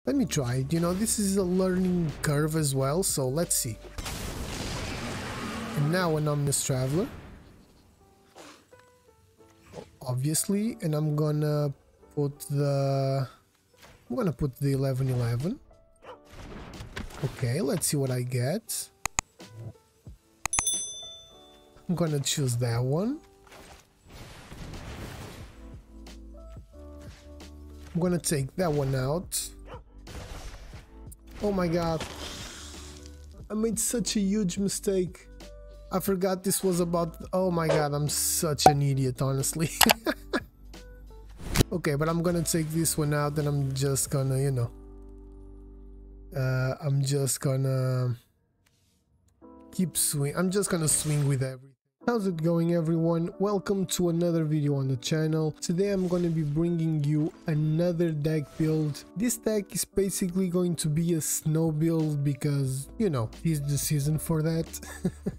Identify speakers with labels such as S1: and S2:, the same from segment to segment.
S1: Let me try it. You know, this is a learning curve as well, so let's see. And now an Omnis Traveler, obviously, and I'm gonna put the 1111. Okay, let's see what I get. I'm gonna choose that one. I'm gonna take that one out. Oh my god, I made such a huge mistake. I forgot this was about... Oh my god, I'm such an idiot, honestly. Okay, but I'm gonna take this one out and I'm just gonna, you know... I'm just gonna... keep swing. I'm just gonna swing with everything. How's it going, everyone? Welcome to another video on the channel. Today I'm going to be bringing you another deck build. This deck is basically going to be a snow build because, you know, it's the season for that.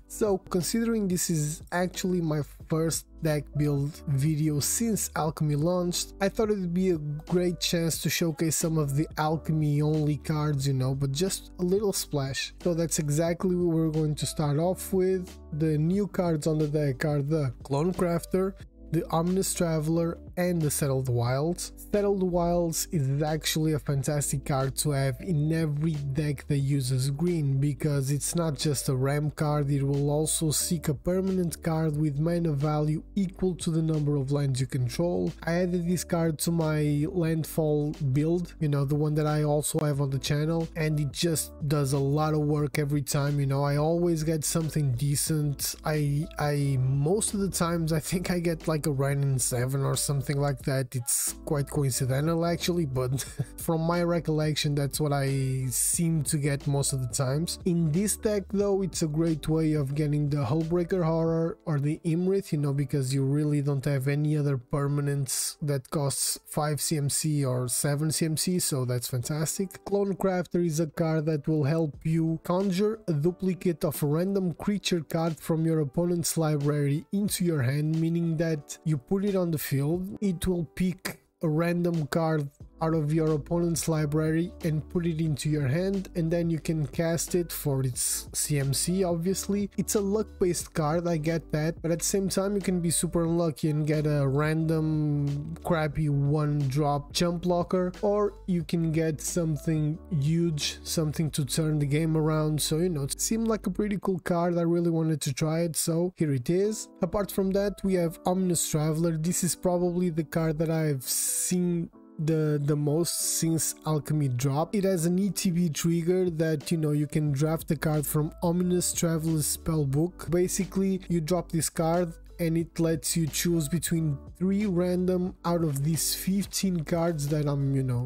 S1: So considering this is actually my first deck build video since Alchemy launched, I thought it would be a great chance to showcase some of the Alchemy only cards, you know, but just a little splash. So that's exactly what we're going to start off with. The new cards on the deck are the Clonecrafter, the Omnis Traveler, and the Settled Wilds. Settled Wilds is actually a fantastic card to have in every deck that uses green, because it's not just a ramp card, it will also seek a permanent card with mana value equal to the number of lands you control. I added this card to my landfall build, you know, the one that I also have on the channel, and it just does a lot of work every time, you know. I always get something decent. I most of the times I think I get like a Renin 7 or something like that. It's quite coincidental actually, but from my recollection that's what I seem to get most of the times. In this deck though, it's a great way of getting the Hullbreaker Horror or the Iymrith, you know, because you really don't have any other permanents that costs 5 CMC or 7 CMC, so that's fantastic. Clonecrafter is a card that will help you conjure a duplicate of a random creature card from your opponent's library into your hand, meaning that you put it on the field, it will pick a random card out of your opponent's library and put it into your hand, and then you can cast it for its CMC. Obviously it's a luck based card, I get that, but at the same time you can be super unlucky and get a random crappy 1-drop jump blocker, or you can get something huge, something to turn the game around. So, you know, it seemed like a pretty cool card. I really wanted to try it, so here it is. Apart from that, we have Omnis Traveler. This is probably the card that I've seen the most since Alchemy dropped. It has an ETB trigger that, you know, you can draft the card from Omnis Traveler's spellbook. Basically you drop this card and it lets you choose between 3 random out of these 15 cards that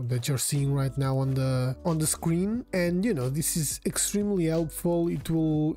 S1: that you're seeing right now on the screen. And you know, this is extremely helpful. It can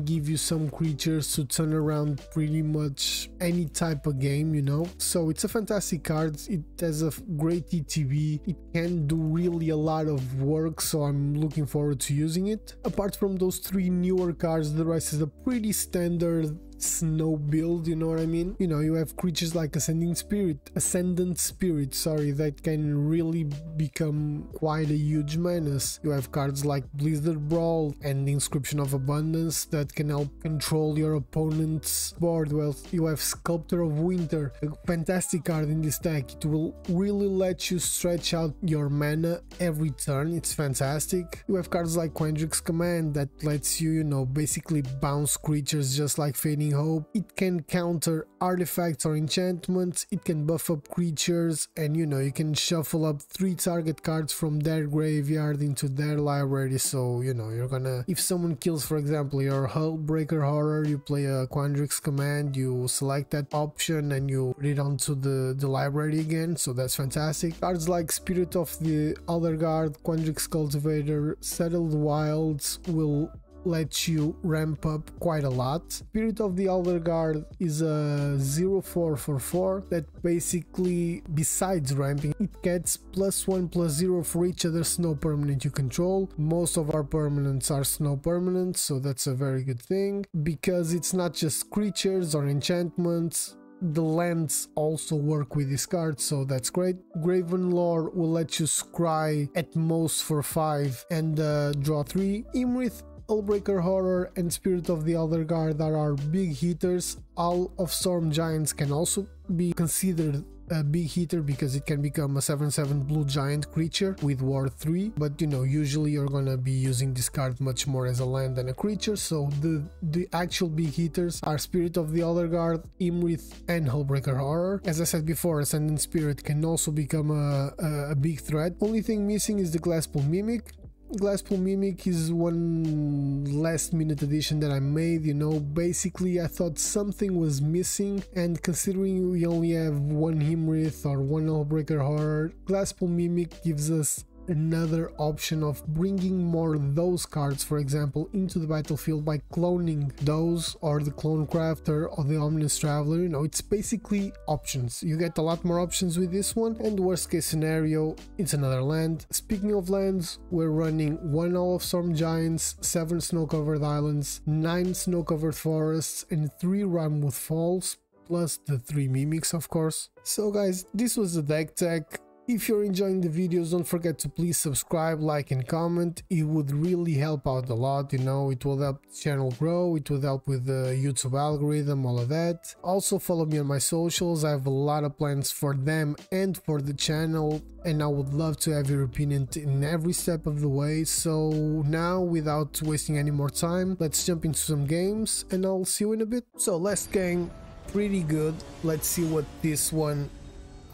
S1: give you some creatures to turn around pretty much any type of game, you know. So it's a fantastic card. It has a great ETB. It can do really a lot of work, so I'm looking forward to using it. Apart from those 3 newer cards, the rest is a pretty standard snow build, you know what I mean. You know, you have creatures like Ascendant Spirit, that can really become quite a huge menace. You have cards like Blizzard Brawl and Inscription of Abundance that can help control your opponent's board. Well, you have Sculptor of Winter, a fantastic card in this deck. It will really let you stretch out your mana every turn. It's fantastic. You have cards like Quandrix Command that lets you, you know, basically bounce creatures just like Fading Hope. It can counter artifacts or enchantments, it can buff up creatures, and you know, you can shuffle up 3 target cards from their graveyard into their library. So, you know, you're gonna, if someone kills, for example, your Hullbreaker Horror, you play a Quandrix Command, you select that option and you put it onto the library again, so that's fantastic. Cards like Spirit of the Aldergard, Quandrix Cultivator, Settled Wilds will let you ramp up quite a lot. Spirit of the Aldergard is a 0/4 for 4 that basically, besides ramping, it gets +1/+0 for each other snow permanent you control. Most of our permanents are snow permanents, so that's a very good thing, because it's not just creatures or enchantments. the lands also work with this card, so that's great. Graven Lore will let you scry at most for 5 and draw 3. Iymrith, Hullbreaker Horror and Spirit of the Aldergard that are big hitters. All of Storm Giants can also be considered a big hitter because it can become a 7/7 blue giant creature with War 3, but you know, usually you're gonna be using this card much more as a land than a creature, so the actual big hitters are Spirit of the Aldergard, Iymrith and Hullbreaker Horror. As I said before, Ascendant Spirit can also become a big threat. Only thing missing is the Glasspool Mimic. Glasspool Mimic is one last minute addition that I made, you know. Basically I thought something was missing, and considering we only have one Iymrith or one Hullbreaker Horror, Glasspool Mimic gives us another option of bringing more those cards, for example, into the battlefield by cloning those, or the Clonecrafter or the Ominous Traveler. You know, it's basically options. You get a lot more options with this one, and worst case scenario, it's another land. Speaking of lands, we're running 1 All of Storm Giants, 7 snow-covered islands, 9 snow-covered forests and 3 Rimewood Falls, plus the 3 mimics, of course. So guys, this was the deck tech. If you're enjoying the videos, don't forget to please subscribe, like and comment. It would really help out a lot, you know. It will help the channel grow, it will help with the YouTube algorithm, all of that. Also follow me on my socials. I have a lot of plans for them and for the channel, and I would love to have your opinion in every step of the way. So now, without wasting any more time, let's jump into some games and I'll see you in a bit. So last game, pretty good. Let's see what this one,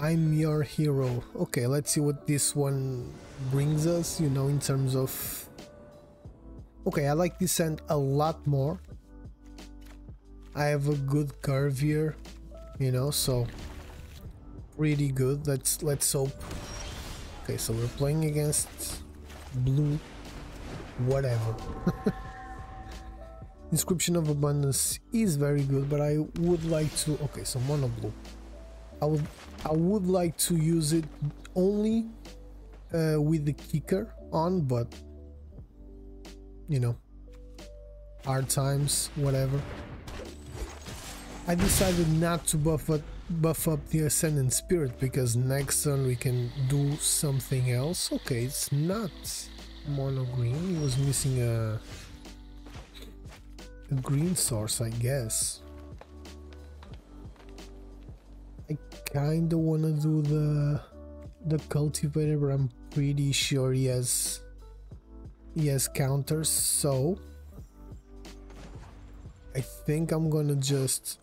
S1: I'm your hero. Okay, let's see what this one brings us, you know, in terms of... Okay, I like this end a lot more. I have a good curve here, you know, so pretty good. Let's hope. Okay, so we're playing against blue, whatever. Inscription of Abundance is very good, but I would like to... Okay, so mono blue. I would like to use it only with the kicker on, but you know, hard times, whatever. I decided not to buff up the Ascendant Spirit because next turn we can do something else. Okay, it's not mono green. He was missing a green source, I guess. I kinda wanna do the cultivator, but I'm pretty sure he has counters, so I think I'm gonna just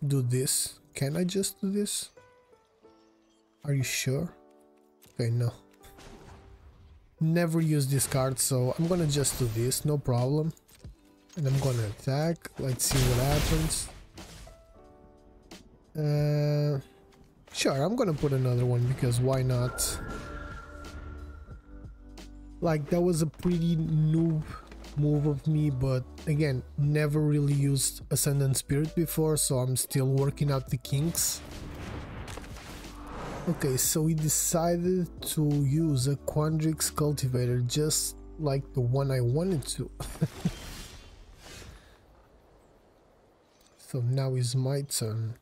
S1: do this. Can I just do this? Are you sure? Okay, no. Never use this card, so I'm gonna just do this, no problem. And I'm gonna attack. Let's see what happens. Sure, I'm gonna put another one because why not? Like, that was a pretty noob move of me, but again, never really used Ascendant Spirit before, so I'm still working out the kinks. Okay, so we decided to use a Quandrix Cultivator, just like the one I wanted to. So now is my turn.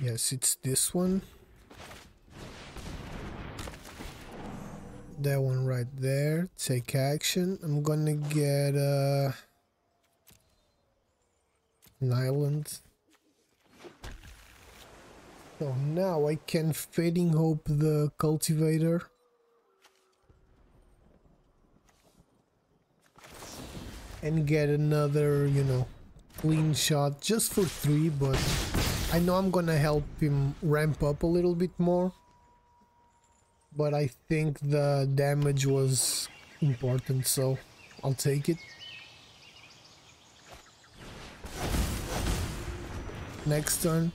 S1: Yes, it's this one. That one right there. Take action. I'm gonna get an island. So now I can Fading Hope the Cultivator. And get another, you know, clean shot just for 3, but I know I'm gonna help him ramp up a little bit more. But I think the damage was important, so I'll take it. Next turn.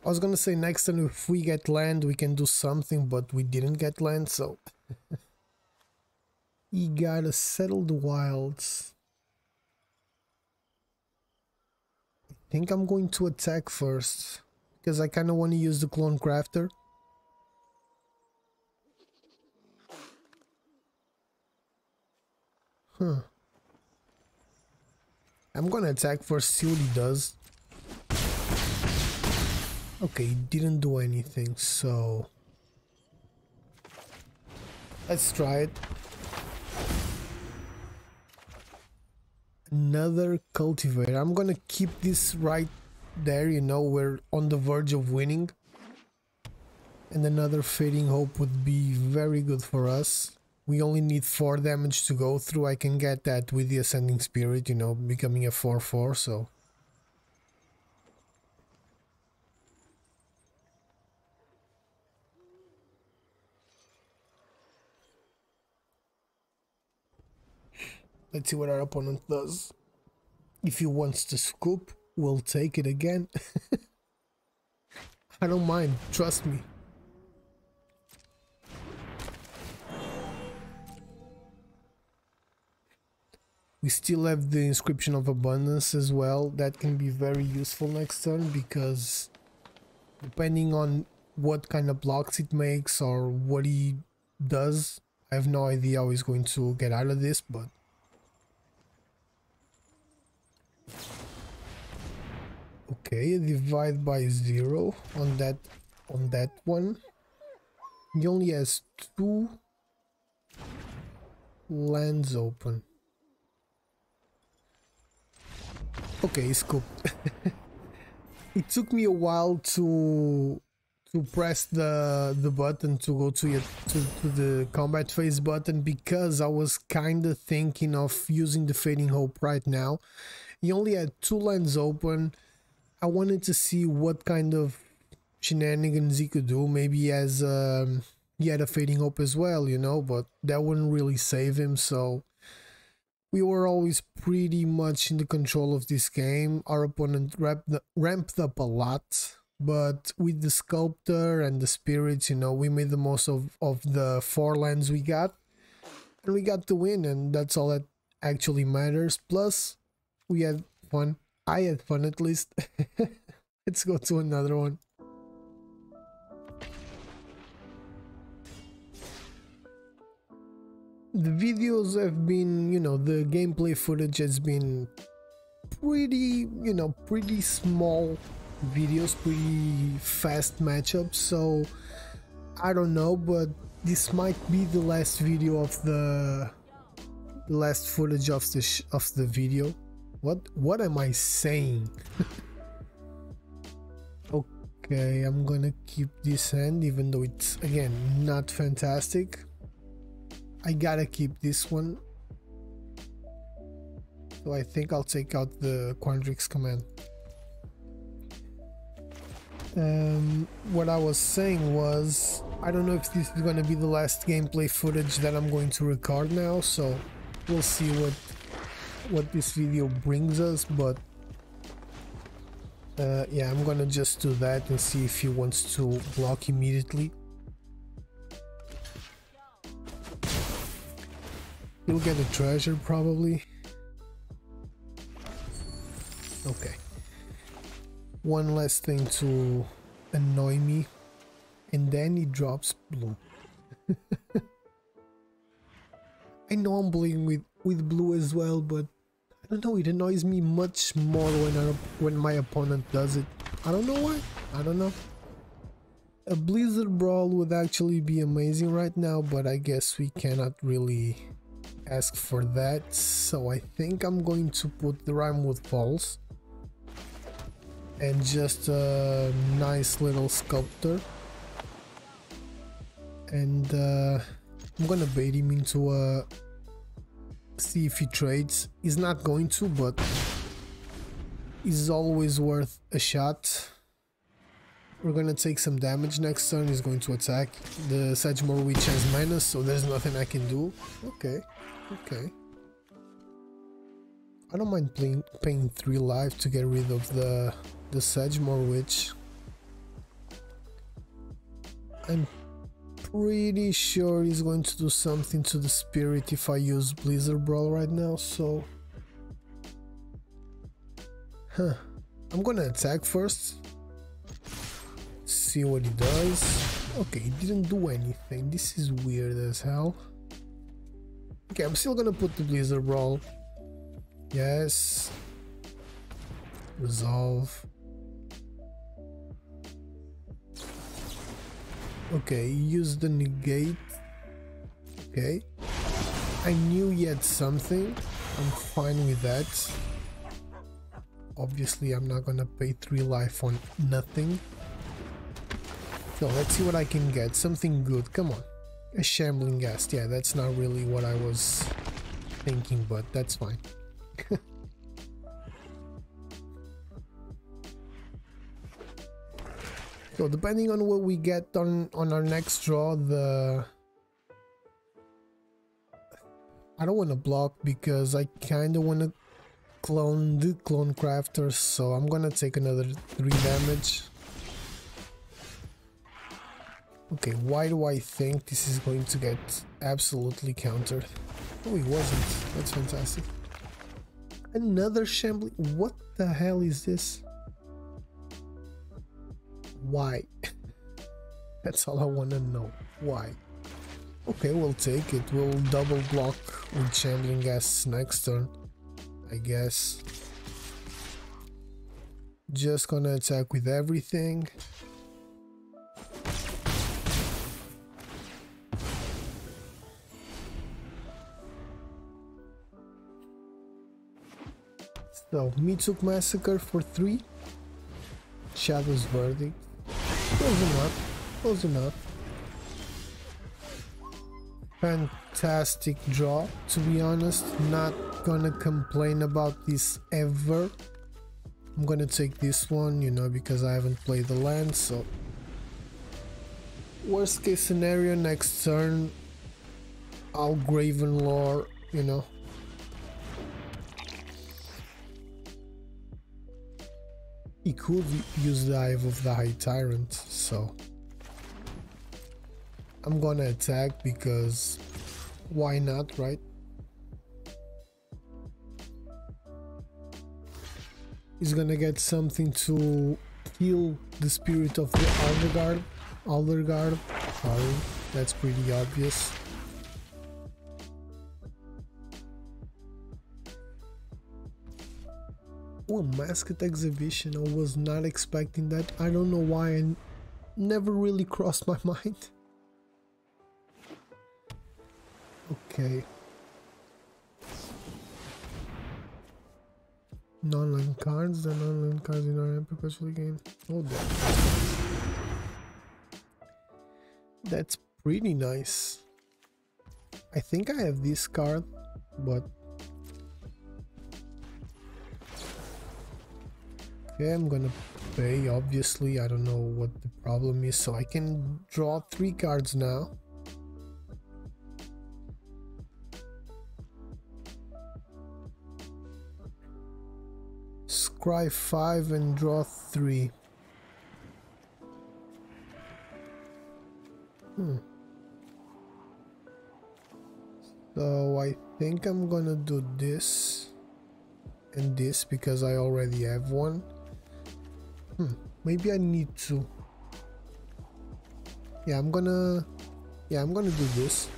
S1: I was gonna say next turn if we get land we can do something, but we didn't get land, so... He gotta settle the wilds. I think I'm going to attack first, because I kinda wanna use the Clonecrafter. Huh. I'm gonna attack first, see what he does. Okay, he didn't do anything, so let's try it. Another cultivator. I'm gonna keep this right there, you know, we're on the verge of winning. And another Fading Hope would be very good for us. We only need 4 damage to go through. I can get that with the Ascending Spirit, you know, becoming a 4/4, so. Let's see what our opponent does. If he wants to scoop, we'll take it again. I don't mind, trust me. We still have the Inscription of Abundance as well. That can be very useful next turn because depending on what kind of blocks it makes or what he does, I have no idea how he's going to get out of this, but okay, divide by 0 on that one. He only has 2 lands open. Okay, he scooped. It took me a while to press the button to go to the combat phase button because I was kind of thinking of using the Fading Hope right now. He only had 2 lands open. I wanted to see what kind of shenanigans he could do. Maybe he had a Fading Hope as well, you know, but that wouldn't really save him, so we were always pretty much in the control of this game. Our opponent ramped up a lot, but with the Sculptor and the Spirits, you know, we made the most of the 4 lands we got, and we got the win, and that's all that actually matters. Plus, we had fun. I had fun at least. Let's go to another one. The videos have been, you know, the gameplay footage has been pretty, you know, pretty small videos, pretty fast matchups, so I don't know, but this might be the last video of the last footage of the video. What am I saying? Okay, I'm gonna keep this hand even though it's again not fantastic. I gotta keep this one, so I think I'll take out the Quandrix Command. What I was saying was, I don't know if this is gonna be the last gameplay footage that I'm going to record now, so we'll see what this video brings us, but yeah, I'm gonna just do that and see if he wants to block immediately. He'll get a treasure probably. Okay. One less thing to annoy me. And then he drops blue. I know I'm playing with blue as well, but I don't know, it annoys me much more when my opponent does it. I don't know why. I don't know. A Blizzard Brawl would actually be amazing right now, but I guess we cannot really ask for that, so I think I'm going to put the Rimewood Falls and just a nice little Sculptor, and I'm gonna bait him into a see if he trades. He's not going to, but he's always worth a shot. We're gonna take some damage next turn. He's going to attack. The Sedgemoor Witch has minus, so there's nothing I can do. Okay. Okay. I don't mind paying 3 life to get rid of the Sedgemoor Witch. I'm pretty sure he's going to do something to the Spirit if I use Blizzard Brawl right now, so I'm gonna attack first. See what he does. Okay, he didn't do anything. This is weird as hell. Okay, I'm still gonna put the Blizzard Brawl. Yes. Resolve. Okay, use the negate. Okay. I knew he had something. I'm fine with that. Obviously, I'm not gonna pay 3 life on nothing. So let's see what I can get. Something good. Come on. A shambling ghast. Yeah, that's not really what I was thinking, but that's fine. So depending on what we get on our next draw, I don't want to block because I kind of want to clone the Clonecrafter, so I'm gonna take another 3 damage. Okay, why do I think this is going to get absolutely countered? Oh, it wasn't. That's fantastic. Another shambling. What the hell is this? Why? That's all I want to know. Why? Okay, we'll take it. We'll double block with shambling ghasts next turn, I guess. Just gonna attack with everything. So, Mitsuk Massacre for 3. Shadow's Verdict. Close enough. Close enough. Fantastic draw, to be honest. Not gonna complain about this ever. I'm gonna take this one, you know, because I haven't played the land, so... Worst case scenario, next turn I'll Graven Lore, you know. He could use the Hive of the High Tyrant, so I'm gonna attack because why not, right? He's gonna get something to kill the spirit of the Aldergard. Sorry, that's pretty obvious. Oh, a Masked Exhibition. I was not expecting that. I don't know why. I never really crossed my mind. Okay. Non-land cards. The non-land cards in our perpetually game. Oh, that's pretty nice. I think I have this card, but okay, I'm gonna pay, obviously. I don't know what the problem is, so I can draw 3 cards now. Scry 5 and draw 3. So I think I'm gonna do this and this because I already have one. Maybe I need to. Yeah, I'm gonna do this.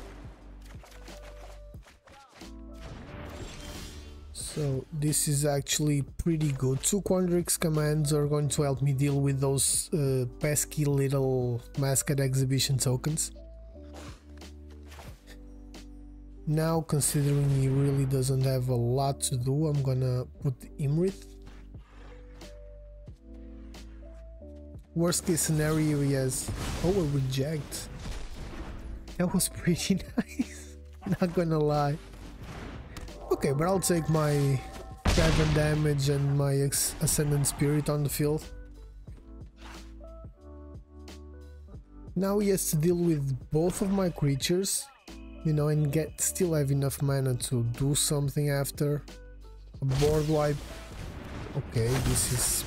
S1: So this is actually pretty good. 2 Quandrix commands are going to help me deal with those pesky little Masked Exhibition tokens. Now, considering he really doesn't have a lot to do, I'm gonna put Iymrith. Worst case scenario, he has... Oh, a reject. That was pretty nice. Not gonna lie. Okay, but I'll take my 7 damage and my Ascendant Spirit on the field. Now he has to deal with both of my creatures, you know, and still have enough mana to do something after. A board wipe. Okay, this is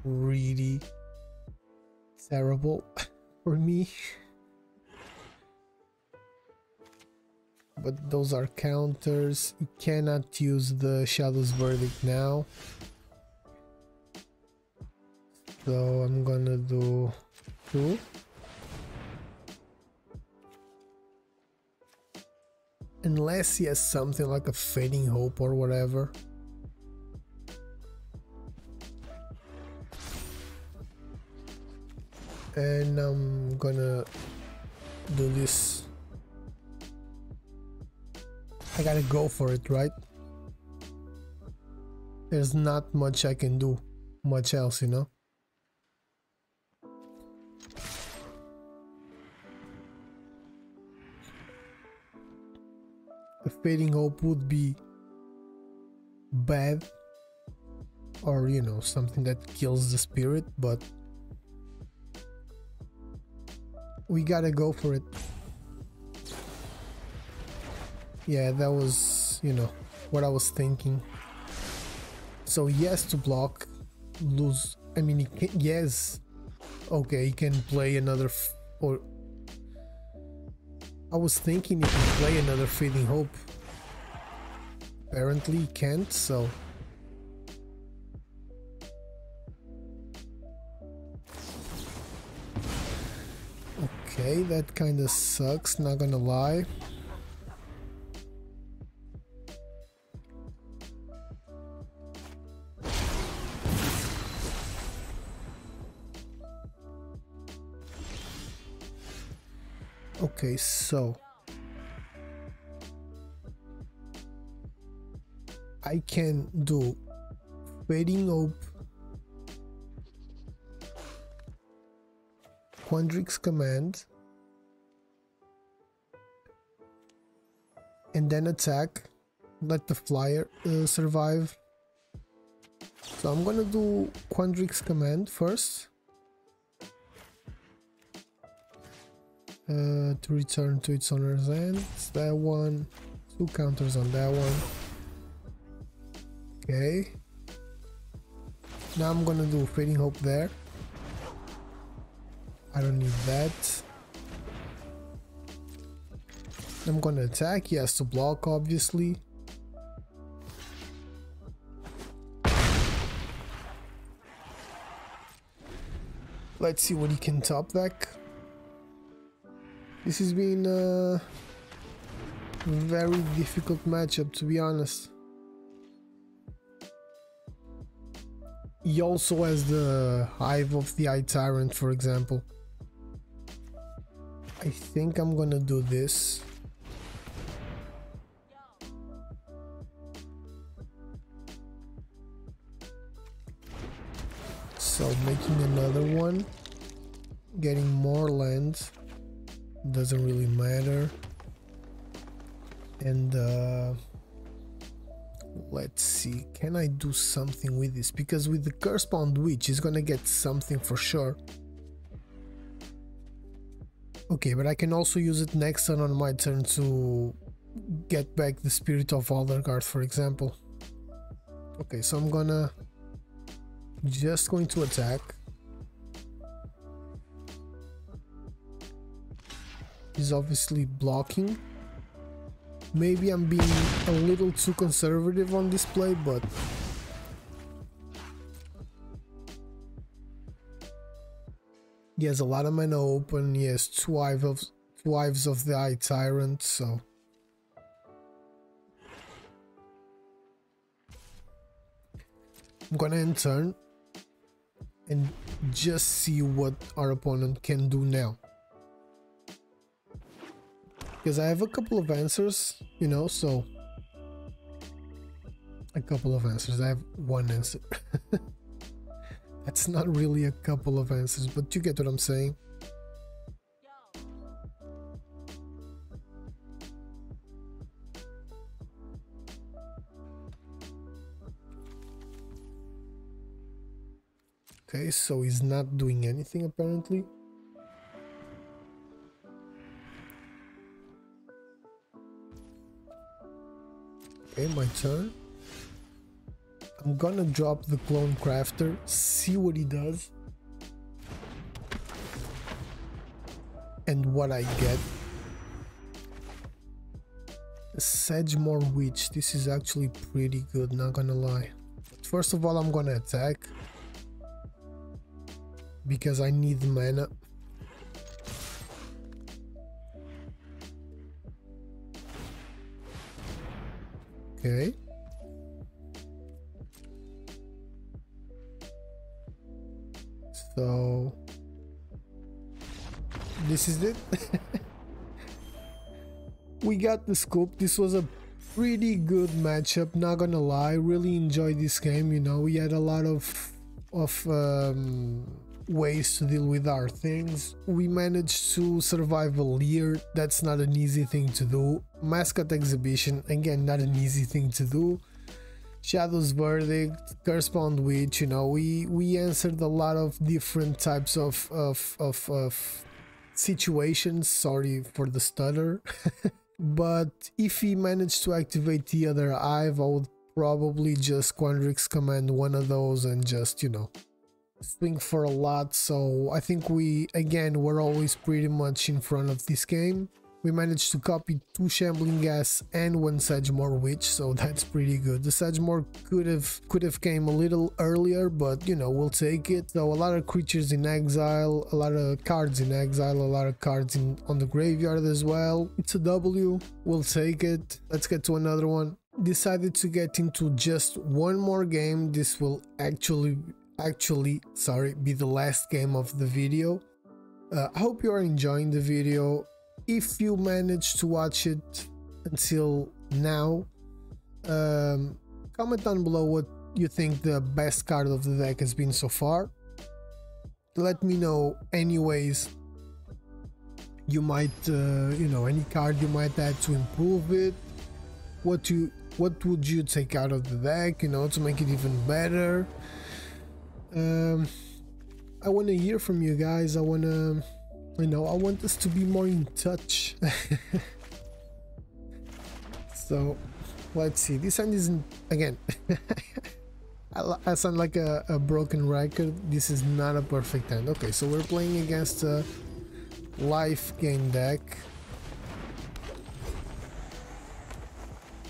S1: really terrible for me. But those are counters. You cannot use the Shadow's Verdict now. So I'm gonna do 2. Unless he has something like a Fading Hope or whatever. and I'm gonna do this. I gotta go for it, right? There's not much I can do, much else, you know? A Fading Hope would be bad, or you know, something that kills the spirit, but we gotta go for it. Yeah, that was, you know, what I was thinking. So yes to block, lose. I mean, he can, yes. Okay, he can play another or I was thinking he can play another Fading Hope. Apparently he can't, so okay, that kinda sucks, not gonna lie. Okay, so I can do Fading Hope, Quandrix Command, and then attack, let the flyer survive. So I'm gonna do Quandrix Command first. To return to its owner's hand. It's that one. 2 counters on that one. Okay. Now I'm gonna do Fading Hope there. I don't need that. I'm gonna attack. He has to block, obviously. Let's see what he can top deck. This has been a very difficult matchup, to be honest. He also has the Hive of the Eye Tyrant, for example. I think I'm gonna do this. So making another one, getting more land. Doesn't really matter. And let's see, can I do something with this? Because with the Cursebound Witch he's gonna get something for sure. Okay, but I can also use it next turn on my turn to get back the Spirit of Aldergard, for example. Okay, so I'm just going to attack. He's obviously blocking. Maybe I'm being a little too conservative on this play, but he has a lot of mana open. He has two Hives of the Eye Tyrant, so I'm gonna end turn and just see what our opponent can do now. Because I have a couple of answers, you know, so a couple of answers. I have one answer. That's not really a couple of answers, but you get what I'm saying. Okay, so he's not doing anything apparently. Okay, my turn. I'm gonna drop the Clonecrafter, see what he does. And what I get. A Sedgemoor Witch, this is actually pretty good, not gonna lie. First of all, I'm gonna attack. Because I need mana. Okay. So this is it. We got the scoop. This was a pretty good matchup, not gonna lie. Really enjoyed this game, you know. We had a lot of ways to deal with our things. We managed to survive a Leer. That's not an easy thing to do. Mascot exhibition, again, not an easy thing to do. Shadow's verdict, Cursebound Witch, you know, we answered a lot of different types of situations. Sorry for the stutter. But if he managed to activate the other Hive, I would probably just Quandrix Command one of those and just, you know, swing for a lot. So I think we, again, we're always pretty much in front of this game. We managed to copy 2 Shambling Gas and 1 Sedgemoor Witch, so that's pretty good. The Sedgemoor could have came a little earlier, but you know, we'll take it. So a lot of creatures in exile, a lot of cards in exile, a lot of cards on the graveyard as well. It's a W, we'll take it. Let's get to another one. Decided to get into just one more game. This will actually be the last game of the video. I hope you are enjoying the video. If you managed to watch it until now, comment down below what you think the best card of the deck has been so far. Let me know anyways. You might, you know, any card you might add to improve it. What would you take out of the deck, you know, to make it even better? I want to hear from you guys. I want us to be more in touch. So let's see. This hand isn't, again, I sound like a broken record. This is not a perfect hand. Okay, so we're playing against a life gain deck.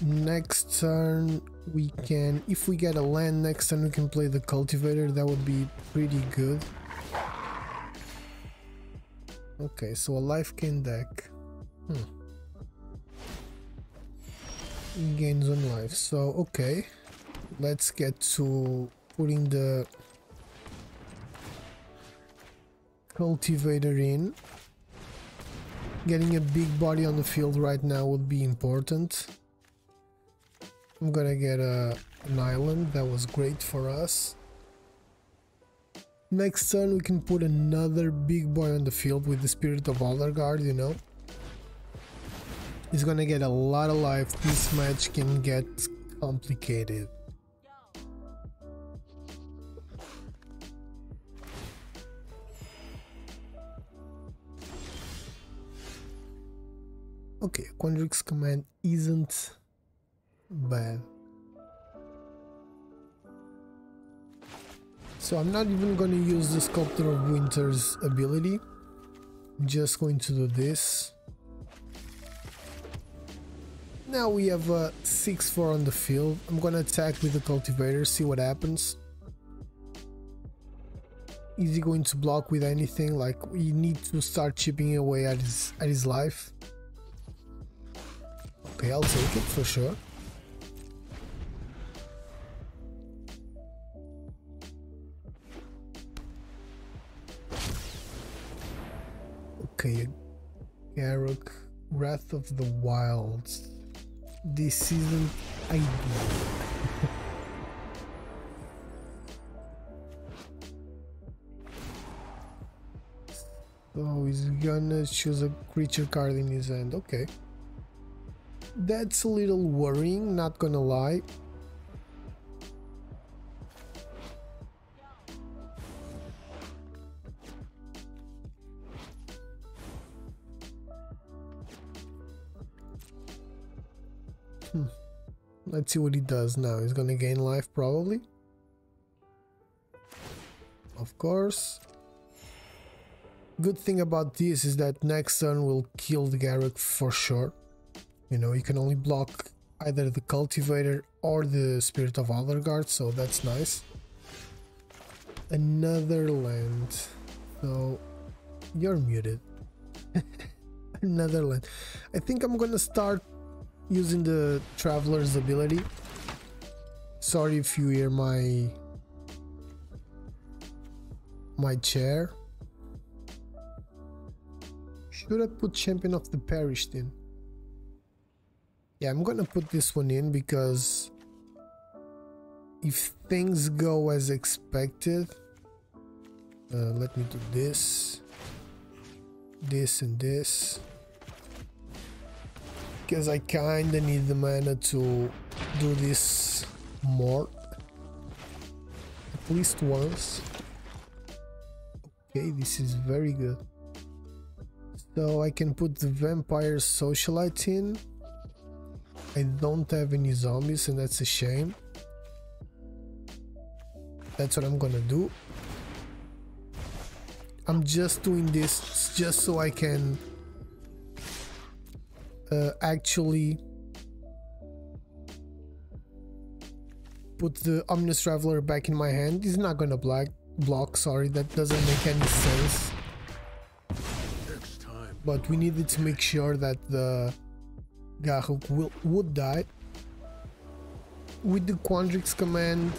S1: Next turn we can, if we get a land next turn, we can play the Cultivator. That would be pretty good. Okay, so a life gain deck. Gains on life. So okay, let's get to putting the Cultivator in. Getting a big body on the field right now would be important. I'm gonna get an island. That was great for us. Next turn we can put another big boy on the field with the Spirit of Aldergard, you know. He's gonna get a lot of life. This match can get complicated. Okay, Quandrix Command isn't bad. So I'm not even going to use the Sculptor of Winter's ability. I'm just going to do this. Now we have a 6/4 on the field. I'm going to attack with the Cultivator, see what happens. Is he going to block with anything? Like, we need to start chipping away at his life. Okay, I'll take it for sure. Okay, Garruk, Wrath of the Wilds. This isn't ideal. So he's gonna choose a creature card in his hand. Okay. That's a little worrying, not gonna lie. Let's see what he does now. He's gonna gain life probably. Of course. Good thing about this is that next turn will kill the Garruk for sure. You know, you can only block either the Cultivator or the Spirit of Aldergard, so that's nice. Another land. So you're muted. Another land. I think I'm gonna start using the Traveler's ability. Sorry if you hear my chair. Should I put Champion of the Perished in? Yeah, I'm gonna put this one in because if things go as expected, let me do this, this and this, because I kinda need the mana to do this more, at least once. Okay, this is very good. So I can put the Vampire Socialite in. I don't have any zombies and that's a shame. That's what I'm gonna do. I'm just doing this just so I can actually put the Ominous Traveler back in my hand. He's not gonna block, sorry, that doesn't make any sense. But we needed to make sure that the Garruk would die. With the Quandrix Command,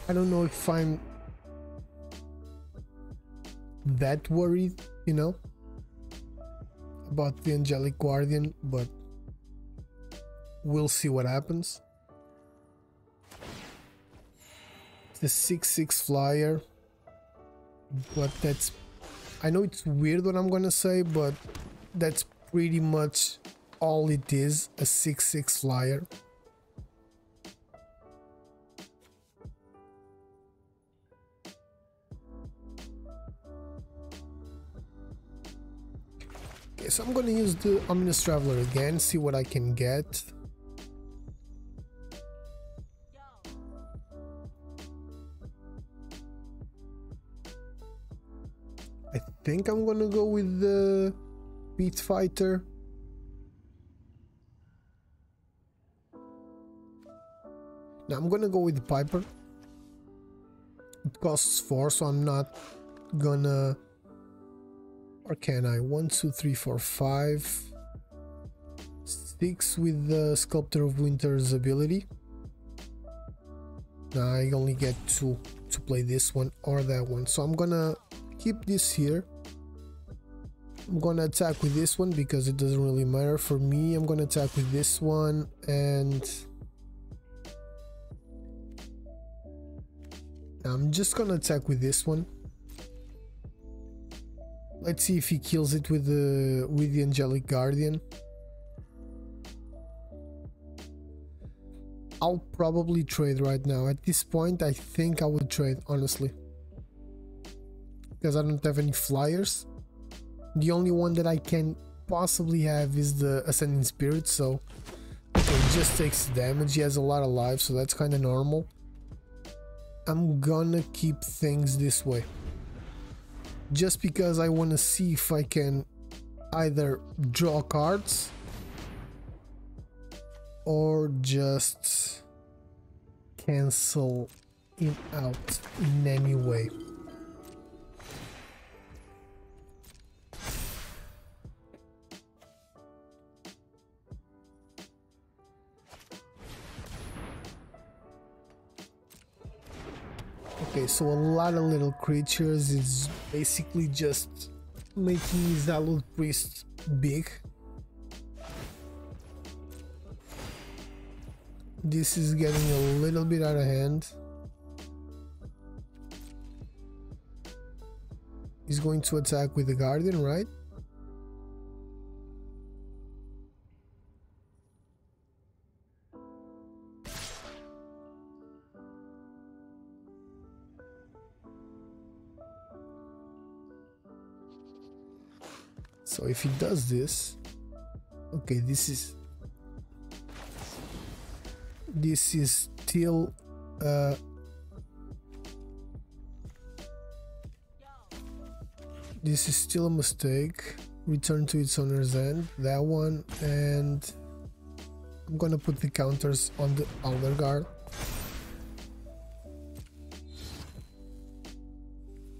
S1: I don't know if I'm that worried, you know, about the Angelic Guardian, but we'll see what happens. The 6/6 flyer, but that's, I know it's weird what I'm gonna say, but that's pretty much all it is, a 6/6 flyer. Okay, so I'm gonna use the Ominous Traveler again, see what I can get. I think I'm gonna go with the Pit Fighter. Now I'm gonna go with the Piper. It costs 4, so I'm not gonna... Or can I? 1, 2, 3, 4, 5, 6 with the Sculptor of Winter's ability. Now I only get 2 to play this one or that one, so I'm gonna keep this here. I'm gonna attack with this one because it doesn't really matter for me. I'm gonna attack with this one, and I'm just gonna attack with this one. Let's see if he kills it with the Angelic Guardian. I'll probably trade right now. At this point, I think I would trade, honestly, because I don't have any flyers. The only one that I can possibly have is the Ascendant Spirit, so okay, it just takes damage. He has a lot of life, so that's kind of normal. I'm gonna keep things this way, just because I want to see if I can either draw cards or just cancel him out in any way. Okay, so a lot of little creatures is basically just making Zalud Priest big. This is getting a little bit out of hand. He's going to attack with the Guardian, right? So if he does this, okay, this is still this is still a mistake. Return to its owner's end, that one, and I'm gonna put the counters on the Aldergard.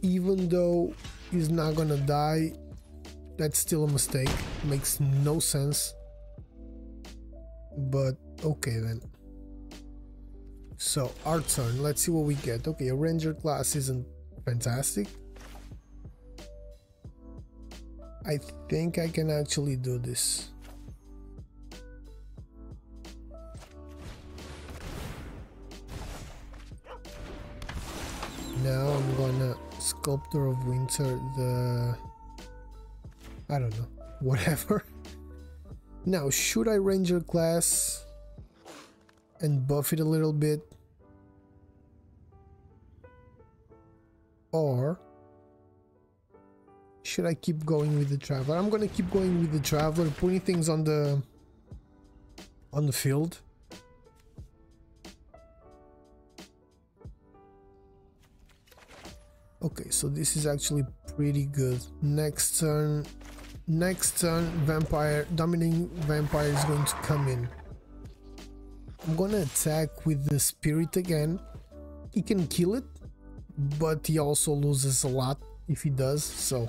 S1: Even though he's not gonna die, that's still a mistake. Makes no sense. But okay then. So our turn, let's see what we get. Okay, a ranger class isn't fantastic. I think I can actually do this. Now I'm gonna Sculptor of Winter the... I don't know, whatever. Now, should I Ranger class and buff it a little bit? Or should I keep going with the Traveler? I'm gonna keep going with the Traveler, putting things on the field. Okay, so this is actually pretty good. Next turn, Vampire, Dominating Vampire is going to come in. I'm gonna attack with the Spirit again. He can kill it, but he also loses a lot if he does, so...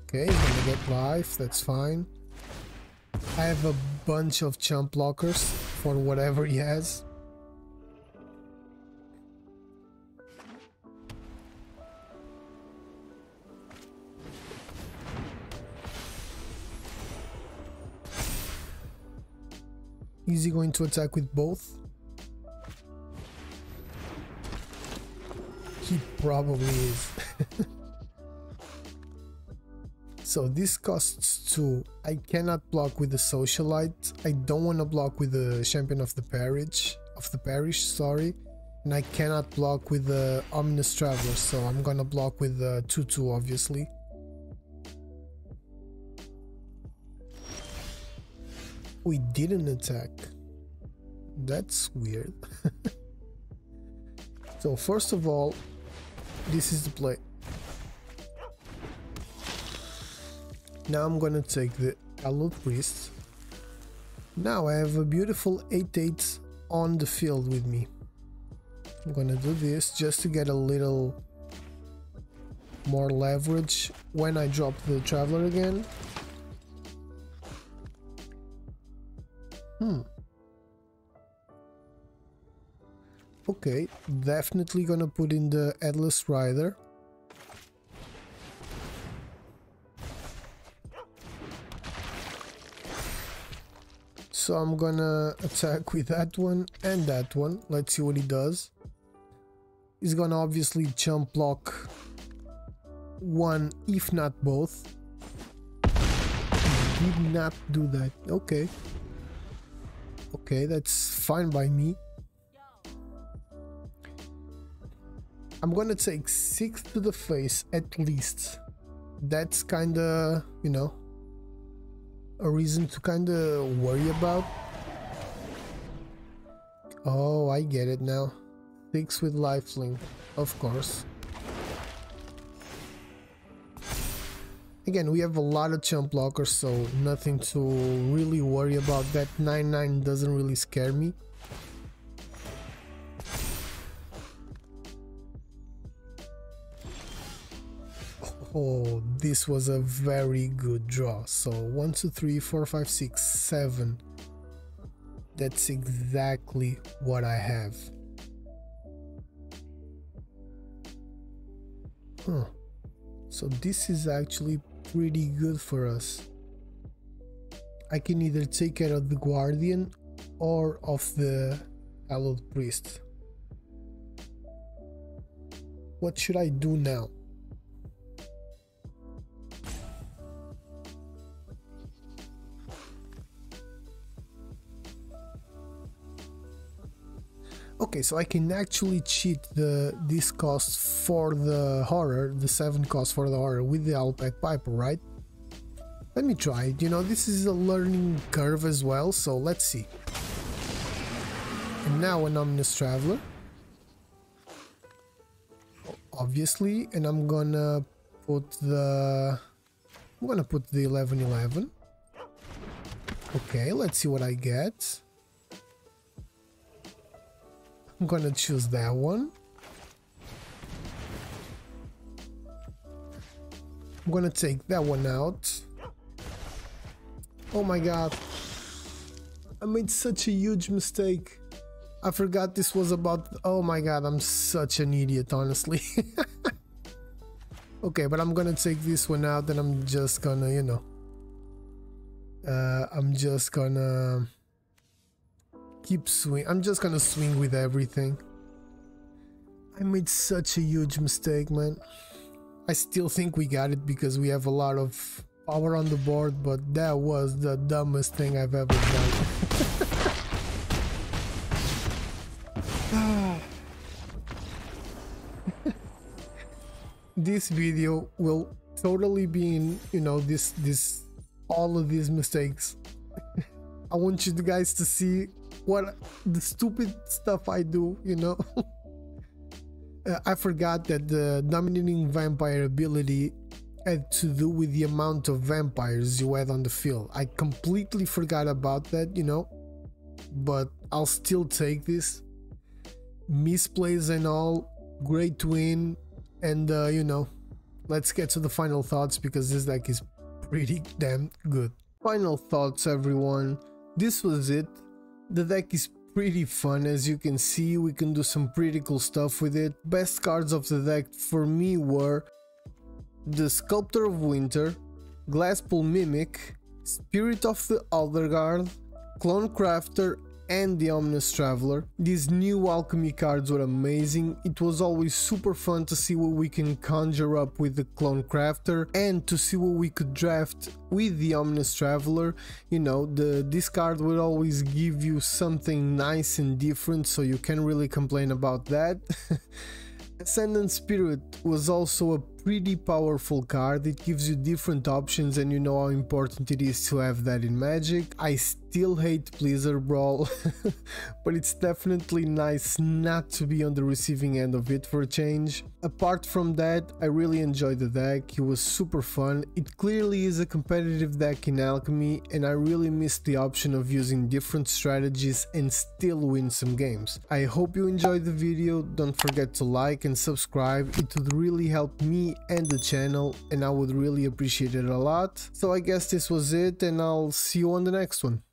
S1: Okay, he's gonna get life, that's fine. I have a bunch of chump blockers for whatever he has. Is he going to attack with both? He probably is. So this costs 2. I cannot block with the Socialite. I don't want to block with the Champion of the Parish, sorry. And I cannot block with the Ominous Traveler, so I'm gonna block with the 2/2 obviously. We didn't attack. That's weird. So first of all, this is the play. Now I'm gonna take the Hallowed Priest. Now I have a beautiful 8/8 on the field with me. I'm gonna do this just to get a little more leverage when I drop the Traveler again. Okay, definitely gonna put in the Headless Rider. So I'm gonna attack with that one and that one. Let's see what he does. He's gonna obviously chump block one, if not both. He did not do that. Okay. Okay, that's fine by me. I'm gonna take 6 to the face at least. That's kinda, you know, a reason to kinda worry about. Oh, I get it now. 6 with lifelink, of course. Again, we have a lot of chump blockers, so nothing to really worry about. That 9/9 doesn't really scare me. Oh, this was a very good draw. So 1, 2, 3, 4, 5, 6, 7. That's exactly what I have. Huh. So this is actually pretty good for us. I can either take care of the Guardian or of the Hallowed Priest. What should I do now? Okay, so I can actually cheat this cost for the horror, the 7 cost for the horror with the Alpac Piper, right? Let me try it. You know, this is a learning curve as well, so let's see. And now an Ominous Traveler, obviously, and I'm gonna put the 11/11. Okay, let's see what I get. I'm gonna choose that one. I'm gonna take that one out. Oh my god. I made such a huge mistake. I forgot this was about... Oh my god, I'm such an idiot, honestly. Okay, but I'm gonna take this one out and I'm just gonna, you know, I'm just gonna keep swing. I'm just gonna swing with everything. I made such a huge mistake, man. I still think we got it because we have a lot of power on the board, but that was the dumbest thing I've ever done. This video will totally be in, you know, all of these mistakes. I want you guys to see what the stupid stuff I do, you know. I forgot that the dominating vampire ability had to do with the amount of vampires you had on the field. I completely forgot about that, you know, but I'll still take this. Misplays and all, great win, and you know, let's get to the final thoughts because this deck is pretty damn good. Final thoughts, everyone. This was it. The deck is pretty fun. As you can see, we can do some pretty cool stuff with it. Best cards of the deck for me were the Sculptor of Winter, Glasspool Mimic, Spirit of the Aldergard, Clonecrafter, and the Ominous Traveler. These new alchemy cards were amazing. It was always super fun to see what we can conjure up with the Clonecrafter and to see what we could draft with the Ominous Traveler. You know, this card will always give you something nice and different, so you can't really complain about that. Ascendant Spirit was also a pretty powerful card. It gives you different options and you know how important it is to have that in Magic. I still hate Blizzard Brawl, but it's definitely nice not to be on the receiving end of it for a change. Apart from that, I really enjoyed the deck. It was super fun. It clearly is a competitive deck in Alchemy, and I really missed the option of using different strategies and still win some games. I hope you enjoyed the video. Don't forget to like and subscribe. It would really help me and the channel, and I would really appreciate it a lot. So I guess this was it, and I'll see you on the next one.